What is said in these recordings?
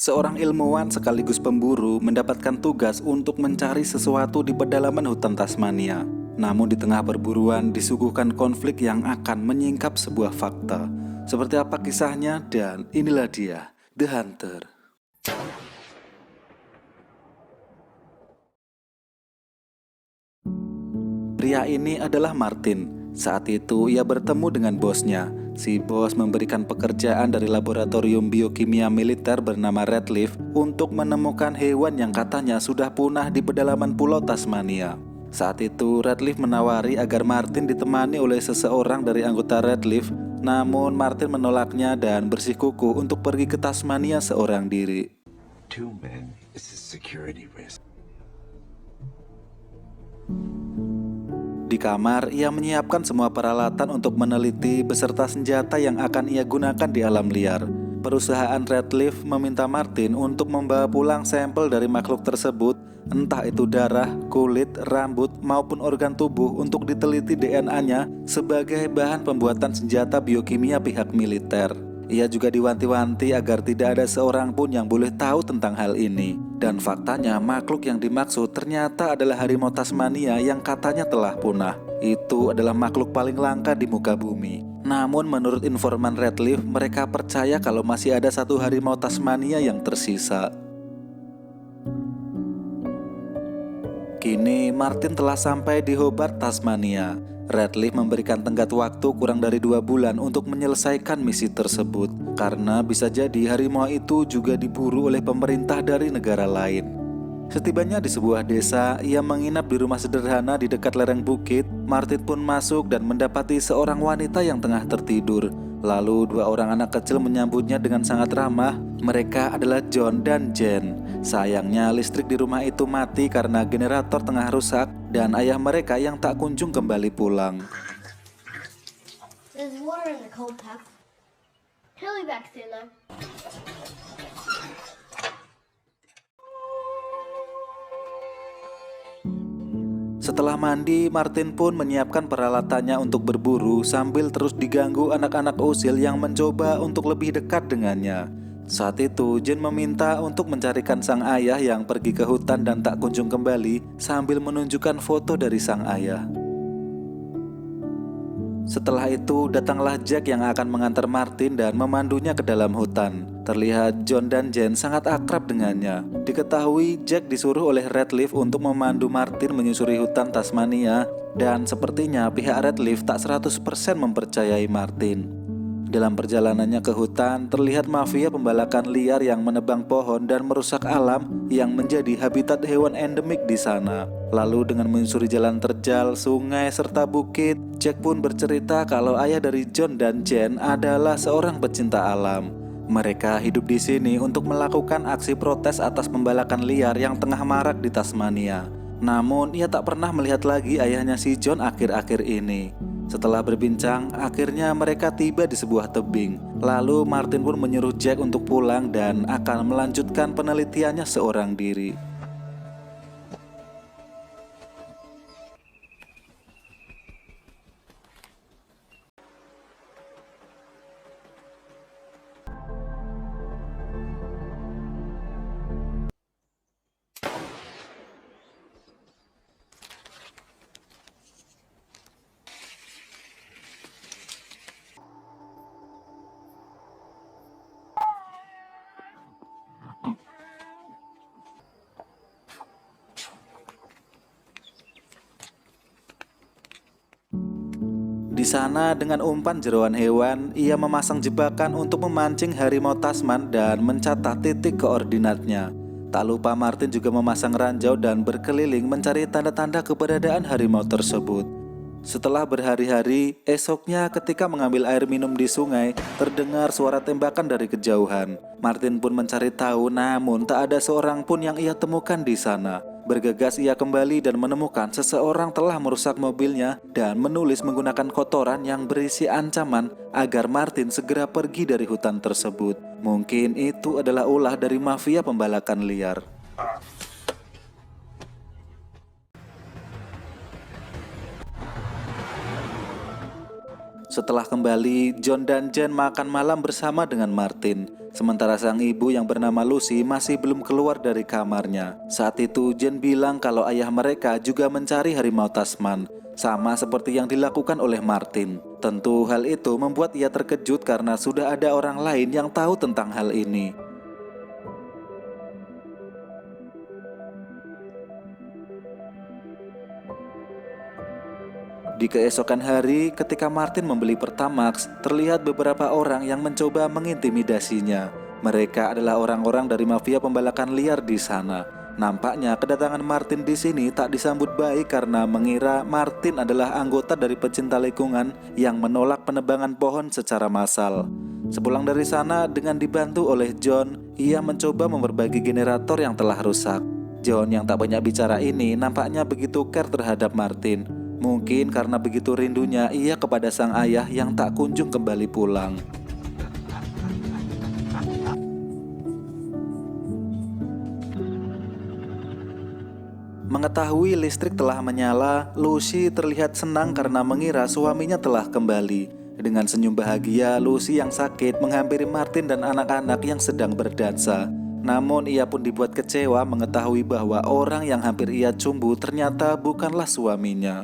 Seorang ilmuwan sekaligus pemburu mendapatkan tugas untuk mencari sesuatu di pedalaman hutan Tasmania. Namun di tengah perburuan disuguhkan konflik yang akan menyingkap sebuah fakta. Seperti apa kisahnya? Dan inilah dia, The Hunter. Pria ini adalah Martin. Saat itu ia bertemu dengan bosnya. Si bos memberikan pekerjaan dari laboratorium biokimia militer bernama Redleaf untuk menemukan hewan yang katanya sudah punah di pedalaman pulau Tasmania. Saat itu Redleaf menawari agar Martin ditemani oleh seseorang dari anggota Redleaf, namun Martin menolaknya dan bersikukuh untuk pergi ke Tasmania seorang diri. 2 men is a security risk. Di kamar, ia menyiapkan semua peralatan untuk meneliti beserta senjata yang akan ia gunakan di alam liar. Perusahaan Redleaf meminta Martin untuk membawa pulang sampel dari makhluk tersebut, entah itu darah, kulit, rambut, maupun organ tubuh untuk diteliti DNA-nya sebagai bahan pembuatan senjata biokimia pihak militer. Ia juga diwanti-wanti agar tidak ada seorang pun yang boleh tahu tentang hal ini. Dan faktanya makhluk yang dimaksud ternyata adalah harimau Tasmania yang katanya telah punah. Itu adalah makhluk paling langka di muka bumi. Namun menurut informan Redleaf, mereka percaya kalau masih ada satu harimau Tasmania yang tersisa. Kini Martin telah sampai di Hobart, Tasmania. Redleaf memberikan tenggat waktu kurang dari 2 bulan untuk menyelesaikan misi tersebut, karena bisa jadi harimau itu juga diburu oleh pemerintah dari negara lain. Setibanya di sebuah desa, ia menginap di rumah sederhana di dekat lereng bukit. Martin pun masuk dan mendapati seorang wanita yang tengah tertidur. Lalu 2 orang anak kecil menyambutnya dengan sangat ramah. Mereka adalah John dan Jane. Sayangnya listrik di rumah itu mati karena generator tengah rusak dan ayah mereka yang tak kunjung kembali pulang. There's water in the cold tap. He'll be back soon though. Setelah mandi, Martin pun menyiapkan peralatannya untuk berburu sambil terus diganggu anak-anak usil yang mencoba untuk lebih dekat dengannya. Saat itu, Jane meminta untuk mencarikan sang ayah yang pergi ke hutan dan tak kunjung kembali sambil menunjukkan foto dari sang ayah. Setelah itu, datanglah Jack yang akan mengantar Martin dan memandunya ke dalam hutan. Terlihat John dan Jane sangat akrab dengannya. Diketahui Jack disuruh oleh Redleaf untuk memandu Martin menyusuri hutan Tasmania, dan sepertinya pihak Redleaf tak 100% mempercayai Martin. Dalam perjalanannya ke hutan, terlihat mafia pembalakan liar yang menebang pohon dan merusak alam yang menjadi habitat hewan endemik di sana. Lalu dengan menyusuri jalan terjal, sungai, serta bukit, Jack pun bercerita kalau ayah dari John dan Jane adalah seorang pecinta alam. Mereka hidup di sini untuk melakukan aksi protes atas pembalakan liar yang tengah marak di Tasmania. Namun, ia tak pernah melihat lagi ayahnya si John akhir-akhir ini. Setelah berbincang, akhirnya mereka tiba di sebuah tebing. Lalu Martin pun menyuruh Jack untuk pulang dan akan melanjutkan penelitiannya seorang diri. Di sana dengan umpan jeroan hewan, ia memasang jebakan untuk memancing harimau Tasman dan mencatat titik koordinatnya. Tak lupa Martin juga memasang ranjau dan berkeliling mencari tanda-tanda keberadaan harimau tersebut. Setelah berhari-hari, esoknya ketika mengambil air minum di sungai, terdengar suara tembakan dari kejauhan. Martin pun mencari tahu, namun tak ada seorang pun yang ia temukan di sana. Bergegas ia kembali dan menemukan seseorang telah merusak mobilnya dan menulis menggunakan kotoran yang berisi ancaman agar Martin segera pergi dari hutan tersebut. Mungkin itu adalah ulah dari mafia pembalakan liar. Setelah kembali, John dan Jen makan malam bersama dengan Martin. Sementara sang ibu yang bernama Lucy masih belum keluar dari kamarnya. Saat itu Jen bilang kalau ayah mereka juga mencari harimau Tasman, sama seperti yang dilakukan oleh Martin. Tentu hal itu membuat ia terkejut karena sudah ada orang lain yang tahu tentang hal ini. Di keesokan hari, ketika Martin membeli Pertamax, terlihat beberapa orang yang mencoba mengintimidasinya. Mereka adalah orang-orang dari mafia pembalakan liar di sana. Nampaknya kedatangan Martin di sini tak disambut baik karena mengira Martin adalah anggota dari pecinta lingkungan yang menolak penebangan pohon secara massal. Sepulang dari sana, dengan dibantu oleh John, ia mencoba memperbaiki generator yang telah rusak. John yang tak banyak bicara ini nampaknya begitu care terhadap Martin. Mungkin karena begitu rindunya ia kepada sang ayah yang tak kunjung kembali pulang. Mengetahui listrik telah menyala, Lucy terlihat senang karena mengira suaminya telah kembali. Dengan senyum bahagia, Lucy yang sakit menghampiri Martin dan anak-anak yang sedang berdansa. Namun ia pun dibuat kecewa mengetahui bahwa orang yang hampir ia cumbu ternyata bukanlah suaminya.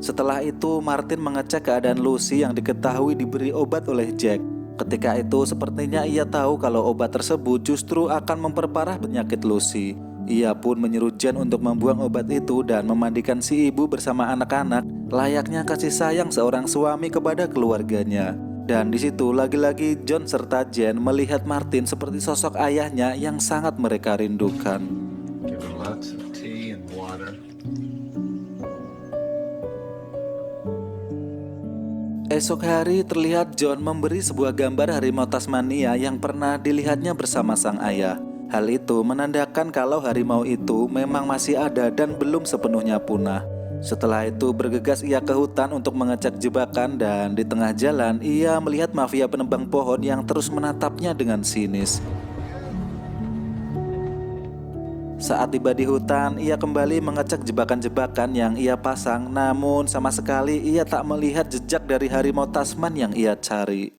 Setelah itu, Martin mengecek keadaan Lucy yang diketahui diberi obat oleh Jack. Ketika itu, sepertinya ia tahu kalau obat tersebut justru akan memperparah penyakit Lucy. Ia pun menyuruh Jen untuk membuang obat itu dan memandikan si ibu bersama anak-anak, layaknya kasih sayang seorang suami kepada keluarganya. Dan di situ lagi-lagi John serta Jen melihat Martin seperti sosok ayahnya yang sangat mereka rindukan. Give her lots of tea and water. Esok hari terlihat John memberi sebuah gambar harimau Tasmania yang pernah dilihatnya bersama sang ayah. Hal itu menandakan kalau harimau itu memang masih ada dan belum sepenuhnya punah. Setelah itu bergegas ia ke hutan untuk mengecek jebakan dan di tengah jalan ia melihat mafia penebang pohon yang terus menatapnya dengan sinis. Saat tiba di hutan, ia kembali mengecek jebakan-jebakan yang ia pasang, namun sama sekali ia tak melihat jejak dari harimau Tasman yang ia cari.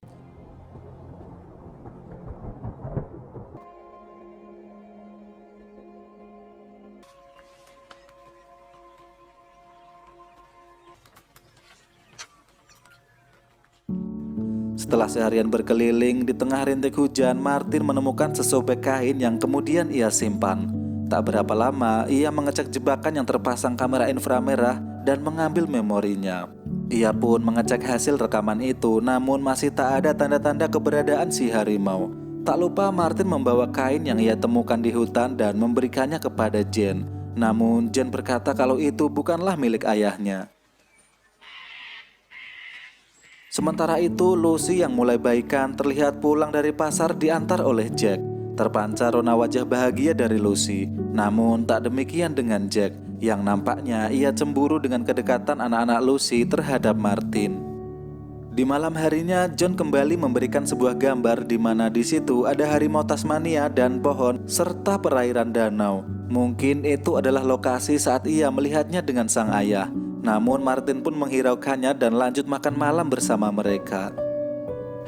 Setelah seharian berkeliling, di tengah rintik hujan, Martin menemukan sesobek kain yang kemudian ia simpan. Tak berapa lama, ia mengecek jebakan yang terpasang kamera inframerah dan mengambil memorinya. Ia pun mengecek hasil rekaman itu, namun masih tak ada tanda-tanda keberadaan si harimau. Tak lupa Martin membawa kain yang ia temukan di hutan dan memberikannya kepada Jen. Namun Jen berkata kalau itu bukanlah milik ayahnya. Sementara itu, Lucy yang mulai baikan terlihat pulang dari pasar diantar oleh Jack. Terpancar rona wajah bahagia dari Lucy. Namun tak demikian dengan Jack, yang nampaknya ia cemburu dengan kedekatan anak-anak Lucy terhadap Martin. Di malam harinya, John kembali memberikan sebuah gambar di mana di situ ada harimau Tasmania dan pohon serta perairan danau. Mungkin itu adalah lokasi saat ia melihatnya dengan sang ayah. Namun Martin pun menghiraukannya dan lanjut makan malam bersama mereka.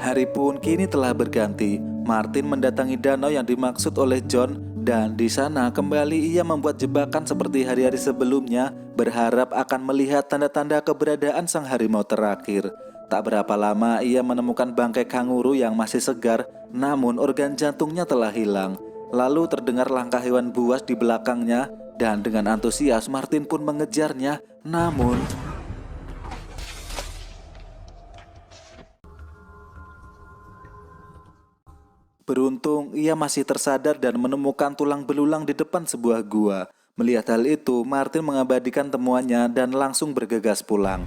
Hari pun kini telah berganti. Martin mendatangi danau yang dimaksud oleh John dan di sana kembali ia membuat jebakan seperti hari-hari sebelumnya, berharap akan melihat tanda-tanda keberadaan sang harimau terakhir. Tak berapa lama ia menemukan bangkai kanguru yang masih segar, namun organ jantungnya telah hilang. Lalu terdengar langkah hewan buas di belakangnya dan dengan antusias Martin pun mengejarnya, namun beruntung ia masih tersadar dan menemukan tulang belulang di depan sebuah gua. Melihat hal itu, Martin mengabadikan temuannya dan langsung bergegas pulang.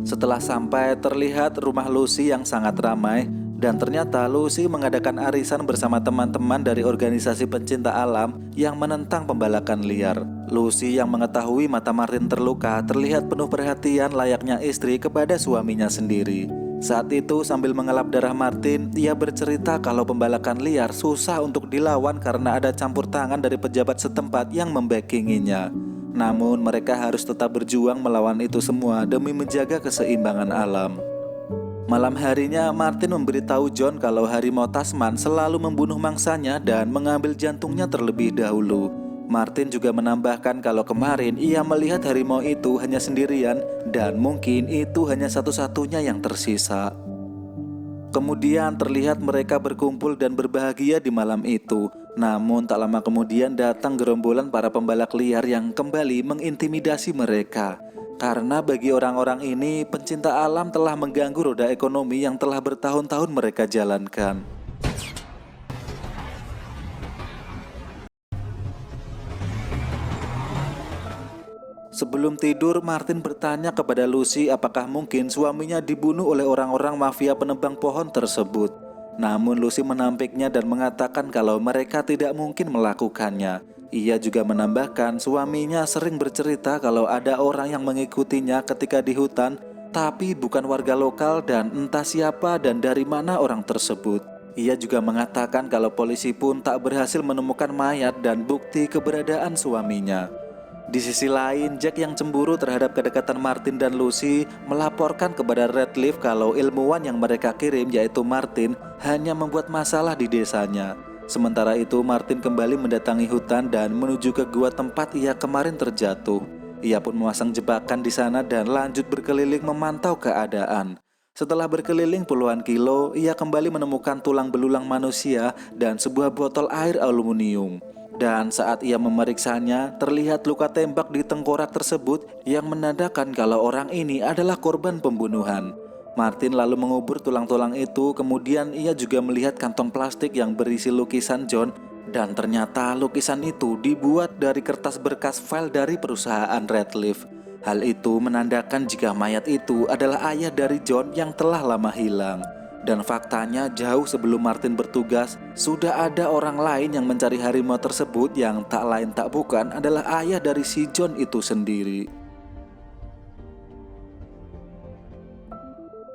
Setelah sampai, terlihat rumah Lucy yang sangat ramai. Dan ternyata Lucy mengadakan arisan bersama teman-teman dari organisasi pencinta alam yang menentang pembalakan liar. Lucy yang mengetahui mata Martin terluka terlihat penuh perhatian layaknya istri kepada suaminya sendiri. Saat itu sambil mengelap darah Martin, ia bercerita kalau pembalakan liar susah untuk dilawan karena ada campur tangan dari pejabat setempat yang membackinginya. Namun mereka harus tetap berjuang melawan itu semua demi menjaga keseimbangan alam. Malam harinya, Martin memberitahu John kalau harimau Tasman selalu membunuh mangsanya dan mengambil jantungnya terlebih dahulu. Martin juga menambahkan kalau kemarin ia melihat harimau itu hanya sendirian dan mungkin itu hanya satu-satunya yang tersisa. Kemudian terlihat mereka berkumpul dan berbahagia di malam itu. Namun tak lama kemudian datang gerombolan para pembalak liar yang kembali mengintimidasi mereka. Karena bagi orang-orang ini, pencinta alam telah mengganggu roda ekonomi yang telah bertahun-tahun mereka jalankan. Sebelum tidur, Martin bertanya kepada Lucy apakah mungkin suaminya dibunuh oleh orang-orang mafia penebang pohon tersebut. Namun Lucy menampiknya dan mengatakan kalau mereka tidak mungkin melakukannya. Ia juga menambahkan suaminya sering bercerita kalau ada orang yang mengikutinya ketika di hutan, tapi bukan warga lokal dan entah siapa dan dari mana orang tersebut. Ia juga mengatakan kalau polisi pun tak berhasil menemukan mayat dan bukti keberadaan suaminya. Di sisi lain, Jack yang cemburu terhadap kedekatan Martin dan Lucy melaporkan kepada Radcliffe kalau ilmuwan yang mereka kirim yaitu Martin hanya membuat masalah di desanya. Sementara itu, Martin kembali mendatangi hutan dan menuju ke gua tempat ia kemarin terjatuh. Ia pun memasang jebakan di sana dan lanjut berkeliling memantau keadaan. Setelah berkeliling puluhan kilo, ia kembali menemukan tulang belulang manusia dan sebuah botol air aluminium. Dan saat ia memeriksanya, terlihat luka tembak di tengkorak tersebut yang menandakan kalau orang ini adalah korban pembunuhan. Martin lalu mengubur tulang-tulang itu, kemudian ia juga melihat kantong plastik yang berisi lukisan John, dan ternyata lukisan itu dibuat dari kertas berkas file dari perusahaan Radcliffe. Hal itu menandakan jika mayat itu adalah ayah dari John yang telah lama hilang. Dan faktanya jauh sebelum Martin bertugas, sudah ada orang lain yang mencari harimau tersebut yang tak lain tak bukan adalah ayah dari si John itu sendiri.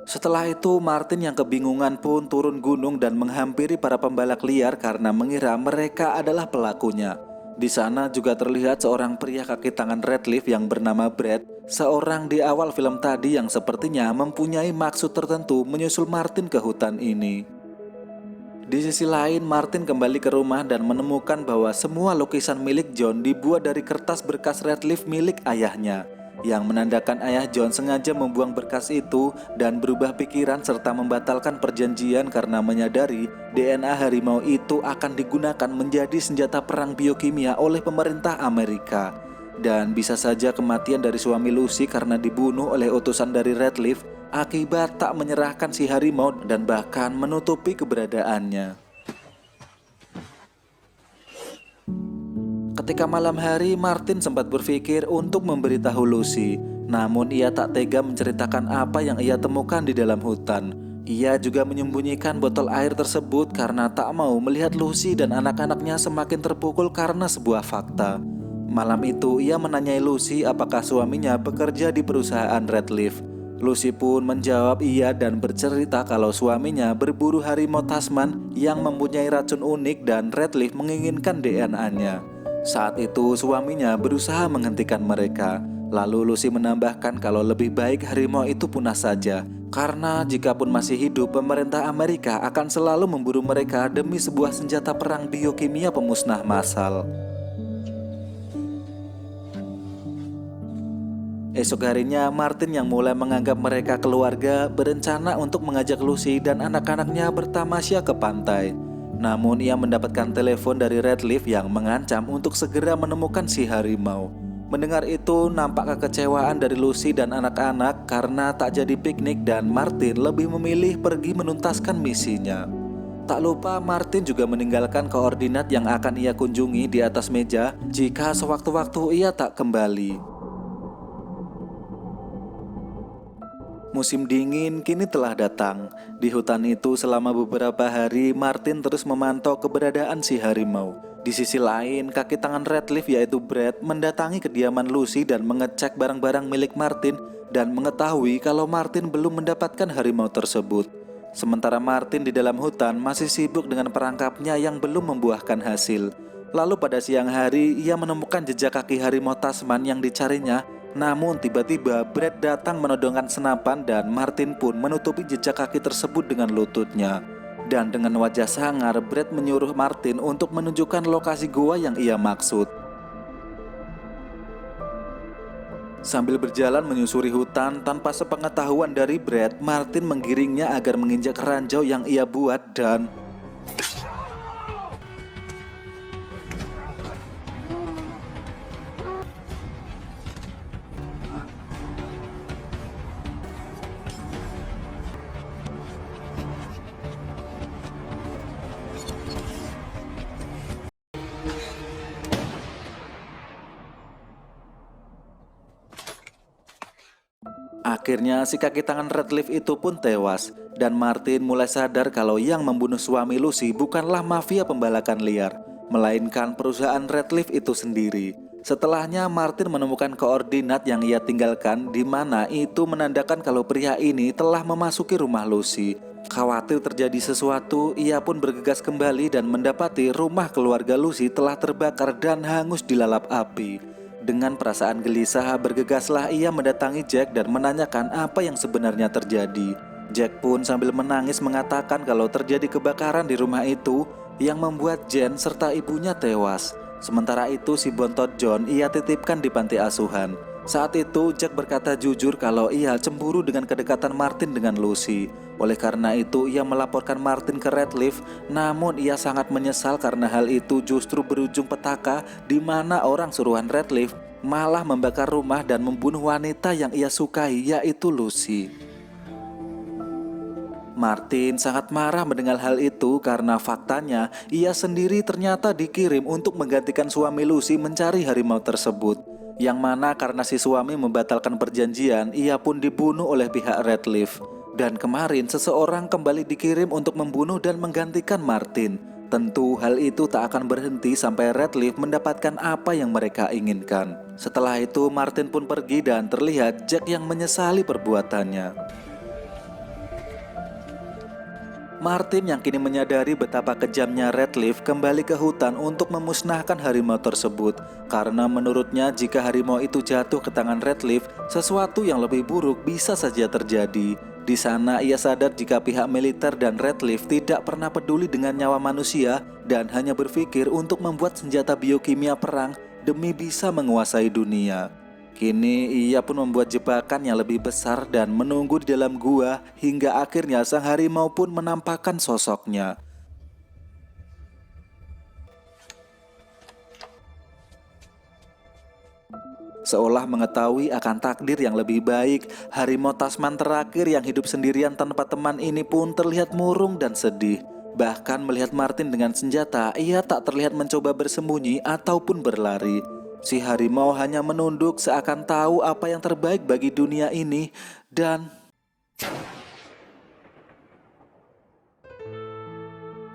Setelah itu, Martin yang kebingungan pun turun gunung dan menghampiri para pembalak liar karena mengira mereka adalah pelakunya. Di sana juga terlihat seorang pria kaki tangan Radcliffe yang bernama Brad, seorang di awal film tadi yang sepertinya mempunyai maksud tertentu menyusul Martin ke hutan ini. Di sisi lain, Martin kembali ke rumah dan menemukan bahwa semua lukisan milik John dibuat dari kertas berkas Radcliffe milik ayahnya, yang menandakan ayah John sengaja membuang berkas itu dan berubah pikiran serta membatalkan perjanjian karena menyadari DNA harimau itu akan digunakan menjadi senjata perang biokimia oleh pemerintah Amerika. Dan bisa saja kematian dari suami Lucy karena dibunuh oleh utusan dari Radcliffe akibat tak menyerahkan si harimau dan bahkan menutupi keberadaannya. Ketika malam hari, Martin sempat berpikir untuk memberitahu Lucy. Namun ia tak tega menceritakan apa yang ia temukan di dalam hutan. Ia juga menyembunyikan botol air tersebut karena tak mau melihat Lucy dan anak-anaknya semakin terpukul karena sebuah fakta. Malam itu ia menanyai Lucy apakah suaminya bekerja di perusahaan Radcliffe. Lucy pun menjawab iya dan bercerita kalau suaminya berburu harimau Tasman yang mempunyai racun unik dan Radcliffe menginginkan DNA-nya. Saat itu suaminya berusaha menghentikan mereka. Lalu Lucy menambahkan kalau lebih baik harimau itu punah saja, karena jikapun masih hidup, pemerintah Amerika akan selalu memburu mereka demi sebuah senjata perang biokimia pemusnah massal. Esok harinya, Martin yang mulai menganggap mereka keluarga berencana untuk mengajak Lucy dan anak-anaknya bertamasya ke pantai. Namun ia mendapatkan telepon dari Radcliffe yang mengancam untuk segera menemukan si harimau. Mendengar itu, nampak kekecewaan dari Lucy dan anak-anak karena tak jadi piknik dan Martin lebih memilih pergi menuntaskan misinya. Tak lupa Martin juga meninggalkan koordinat yang akan ia kunjungi di atas meja jika sewaktu-waktu ia tak kembali. Musim dingin kini telah datang. Di hutan itu selama beberapa hari Martin terus memantau keberadaan si harimau. Di sisi lain, kaki tangan Redleaf yaitu Brad mendatangi kediaman Lucy dan mengecek barang-barang milik Martin dan mengetahui kalau Martin belum mendapatkan harimau tersebut. Sementara Martin di dalam hutan masih sibuk dengan perangkapnya yang belum membuahkan hasil. Lalu pada siang hari ia menemukan jejak kaki harimau Tasman yang dicarinya. Namun tiba-tiba Brad datang menodongkan senapan dan Martin pun menutupi jejak kaki tersebut dengan lututnya. Dan dengan wajah sangar, Brad menyuruh Martin untuk menunjukkan lokasi gua yang ia maksud. Sambil berjalan menyusuri hutan tanpa sepengetahuan dari Brad, Martin menggiringnya agar menginjak ranjau yang ia buat dan... Akhirnya si kaki tangan Redleaf itu pun tewas dan Martin mulai sadar kalau yang membunuh suami Lucy bukanlah mafia pembalakan liar, melainkan perusahaan Redleaf itu sendiri. Setelahnya Martin menemukan koordinat yang ia tinggalkan di mana itu menandakan kalau pria ini telah memasuki rumah Lucy. Khawatir terjadi sesuatu, ia pun bergegas kembali dan mendapati rumah keluarga Lucy telah terbakar dan hangus dilalap api. Dengan perasaan gelisah, bergegaslah ia mendatangi Jack dan menanyakan apa yang sebenarnya terjadi. Jack pun sambil menangis mengatakan kalau terjadi kebakaran di rumah itu yang membuat Jen serta ibunya tewas. Sementara itu si bontot John ia titipkan di panti asuhan. Saat itu Jack berkata jujur kalau ia cemburu dengan kedekatan Martin dengan Lucy. Oleh karena itu ia melaporkan Martin ke Redleaf, namun ia sangat menyesal karena hal itu justru berujung petaka di mana orang suruhan Redleaf malah membakar rumah dan membunuh wanita yang ia sukai, yaitu Lucy. Martin sangat marah mendengar hal itu karena faktanya ia sendiri ternyata dikirim untuk menggantikan suami Lucy mencari harimau tersebut. Yang mana karena si suami membatalkan perjanjian, ia pun dibunuh oleh pihak Redleaf. Dan kemarin seseorang kembali dikirim untuk membunuh dan menggantikan Martin. Tentu hal itu tak akan berhenti sampai Redleaf mendapatkan apa yang mereka inginkan. Setelah itu Martin pun pergi dan terlihat Jack yang menyesali perbuatannya. Martin yang kini menyadari betapa kejamnya Redleaf kembali ke hutan untuk memusnahkan harimau tersebut. Karena menurutnya jika harimau itu jatuh ke tangan Redleaf, sesuatu yang lebih buruk bisa saja terjadi. Di sana ia sadar jika pihak militer dan Redleaf tidak pernah peduli dengan nyawa manusia dan hanya berpikir untuk membuat senjata biokimia perang demi bisa menguasai dunia. Kini ia pun membuat jebakan yang lebih besar dan menunggu di dalam gua hingga akhirnya sang harimau pun menampakkan sosoknya. Seolah mengetahui akan takdir yang lebih baik, harimau Tasman terakhir yang hidup sendirian tanpa teman ini pun terlihat murung dan sedih. Bahkan melihat Martin dengan senjata, ia tak terlihat mencoba bersembunyi ataupun berlari. Si harimau hanya menunduk seakan tahu apa yang terbaik bagi dunia ini dan...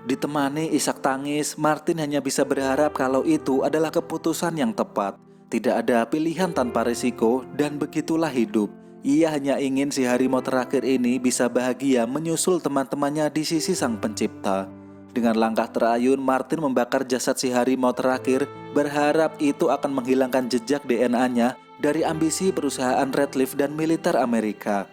Ditemani isak tangis, Martin hanya bisa berharap kalau itu adalah keputusan yang tepat. Tidak ada pilihan tanpa risiko dan begitulah hidup. Ia hanya ingin si harimau terakhir ini bisa bahagia menyusul teman-temannya di sisi sang pencipta. Dengan langkah terayun, Martin membakar jasad si harimau terakhir, berharap itu akan menghilangkan jejak DNA-nya dari ambisi perusahaan Redleaf dan militer Amerika.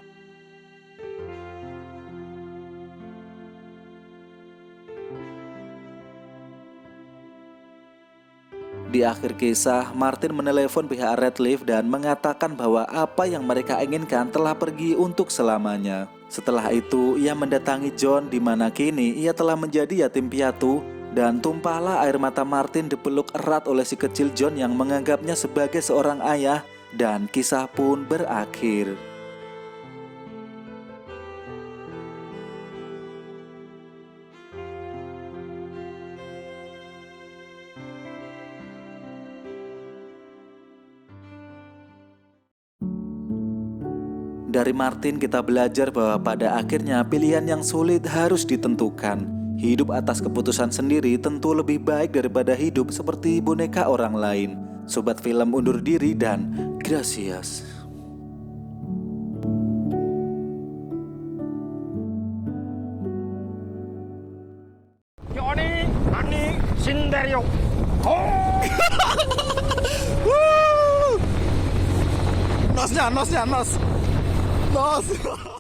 Di akhir kisah, Martin menelepon pihak Redleaf dan mengatakan bahwa apa yang mereka inginkan telah pergi untuk selamanya. Setelah itu, ia mendatangi John di mana kini ia telah menjadi yatim piatu dan tumpahlah air mata Martin dipeluk erat oleh si kecil John yang menganggapnya sebagai seorang ayah dan kisah pun berakhir. Dari Martin kita belajar bahwa pada akhirnya pilihan yang sulit harus ditentukan. Hidup atas keputusan sendiri tentu lebih baik daripada hidup seperti boneka orang lain. Sobat film undur diri dan gracias. Johnny, Annie, Cinderio. Nosnya, nos.